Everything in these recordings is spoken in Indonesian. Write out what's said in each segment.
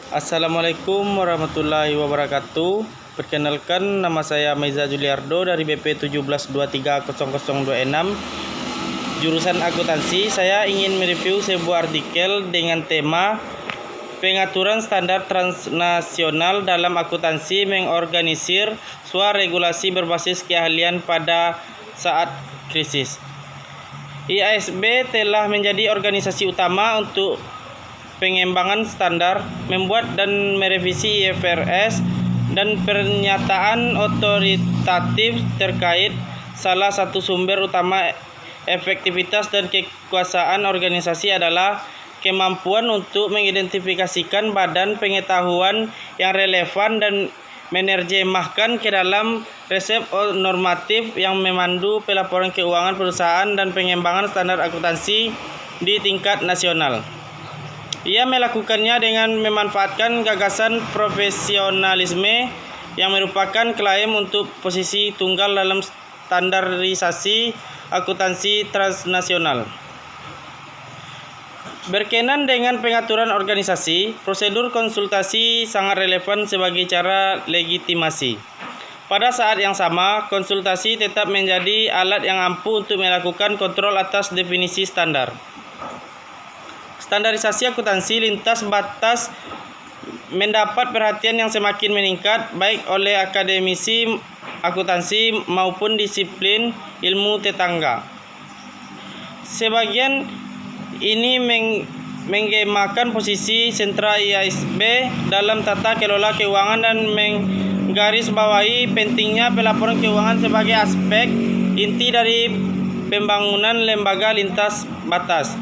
Assalamualaikum warahmatullahi wabarakatuh. Perkenalkan, nama saya Meza Juliardo dari BP 17230026, jurusan akuntansi. Saya ingin mereview sebuah artikel dengan tema Pengaturan Standar Transnasional dalam Akuntansi Mengorganisir Suatu Regulasi Berbasis Keahlian pada Saat Krisis. IASB telah menjadi organisasi utama untuk pengembangan standar, membuat dan merevisi IFRS, dan pernyataan otoritatif terkait salah satu sumber utama efektivitas dan kekuasaan organisasi adalah kemampuan untuk mengidentifikasikan badan pengetahuan yang relevan dan menerjemahkan ke dalam resep normatif yang memandu pelaporan keuangan perusahaan dan pengembangan standar akuntansi di tingkat nasional. Ia melakukannya dengan memanfaatkan gagasan profesionalisme yang merupakan klaim untuk posisi tunggal dalam standarisasi akuntansi transnasional. Berkenan dengan pengaturan organisasi, prosedur konsultasi sangat relevan sebagai cara legitimasi. Pada saat yang sama, konsultasi tetap menjadi alat yang ampuh untuk melakukan kontrol atas definisi standar. Standarisasi akuntansi lintas batas mendapat perhatian yang semakin meningkat baik oleh akademisi akuntansi maupun disiplin ilmu tetangga. Sebagian ini menggemakan posisi sentra IASB dalam tata kelola keuangan dan menggarisbawahi pentingnya pelaporan keuangan sebagai aspek inti dari pembangunan lembaga lintas batas.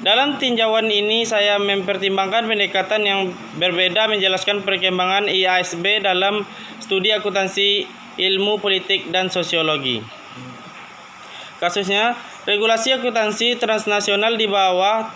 Dalam tinjauan ini, saya mempertimbangkan pendekatan yang berbeda menjelaskan perkembangan IASB dalam studi akuntansi, ilmu politik, dan sosiologi. Kasusnya, regulasi akuntansi transnasional di bawah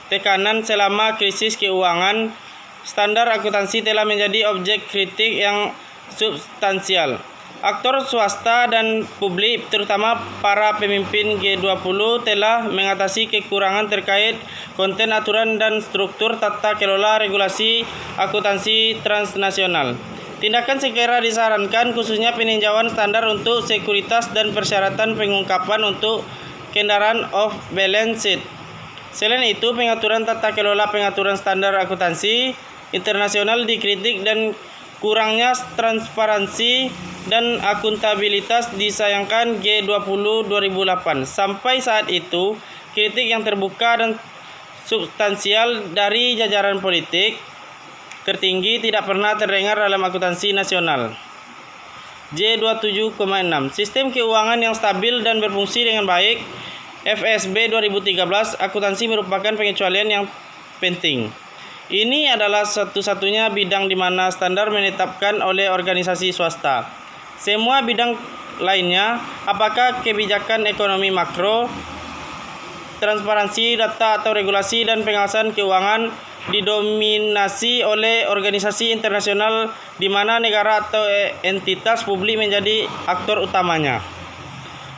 tekanan selama krisis keuangan. Standar akuntansi telah menjadi objek kritik yang substansial. Aktor swasta dan publik, terutama para pemimpin G20, telah mengatasi kekurangan terkait konten aturan dan struktur tata kelola regulasi akuntansi transnasional. Tindakan segera disarankan, khususnya peninjauan standar untuk sekuritas dan persyaratan pengungkapan untuk kendaraan off balance sheet. Selain itu, pengaturan tata kelola pengaturan standar akuntansi internasional dikritik dan kurangnya transparansi dan akuntabilitas disayangkan G20 2008. Sampai saat itu, kritik yang terbuka dan substansial dari jajaran politik tertinggi tidak pernah terdengar dalam akuntansi nasional. J27,6 Sistem keuangan yang stabil dan berfungsi dengan baik. FSB 2013, akuntansi merupakan pengecualian yang penting. Ini adalah satu-satunya bidang di mana standar menetapkan oleh organisasi swasta. Semua bidang lainnya, apakah kebijakan ekonomi makro, transparansi data atau regulasi dan pengawasan keuangan, didominasi oleh organisasi internasional di mana negara atau entitas publik menjadi aktor utamanya.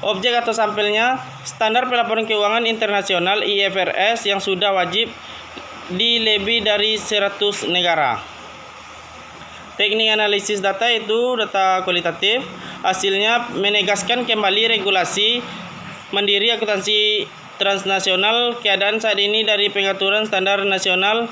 Objek atau sampelnya, standar pelaporan keuangan internasional IFRS yang sudah wajib di lebih dari 100 negara. Teknik analisis data itu data kualitatif. Hasilnya menegaskan kembali regulasi mandiri akuntansi transnasional. Keadaan saat ini dari pengaturan standar nasional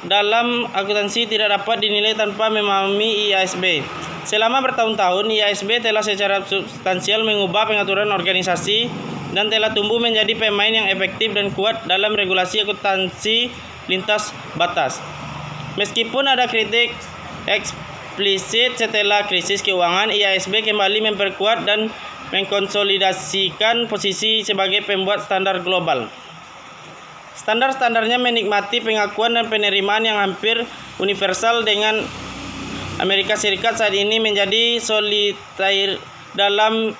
dalam akuntansi tidak dapat dinilai tanpa memahami IASB. Selama bertahun-tahun, IASB telah secara substansial mengubah pengaturan organisasi dan telah tumbuh menjadi pemain yang efektif dan kuat dalam regulasi akuntansi lintas batas. Meskipun ada kritik eksplisit setelah krisis keuangan, IASB kembali memperkuat dan mengkonsolidasikan posisi sebagai pembuat standar global. Standar-standarnya menikmati pengakuan dan penerimaan yang hampir universal, dengan Amerika Serikat saat ini menjadi solitaire dalam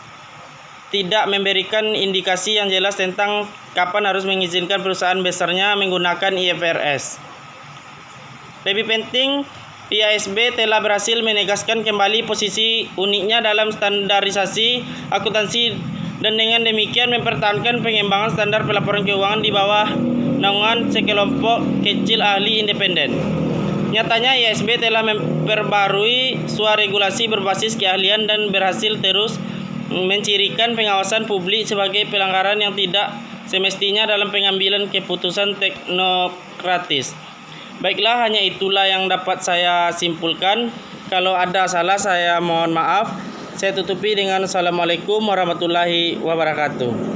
tidak memberikan indikasi yang jelas tentang kapan harus mengizinkan perusahaan besarnya menggunakan IFRS. Lebih penting, IASB telah berhasil menegaskan kembali posisi uniknya dalam standarisasi akuntansi dan dengan demikian mempertahankan pengembangan standar pelaporan keuangan di bawah naungan sekelompok kecil ahli independen. Nyatanya IASB telah memperbarui sebuah regulasi berbasis keahlian dan berhasil terus mencirikan pengawasan publik sebagai pelanggaran yang tidak semestinya dalam pengambilan keputusan teknokratis. Baiklah, hanya itulah yang dapat saya simpulkan. Kalau ada salah saya mohon maaf. Saya tutupi dengan Assalamualaikum warahmatullahi wabarakatuh.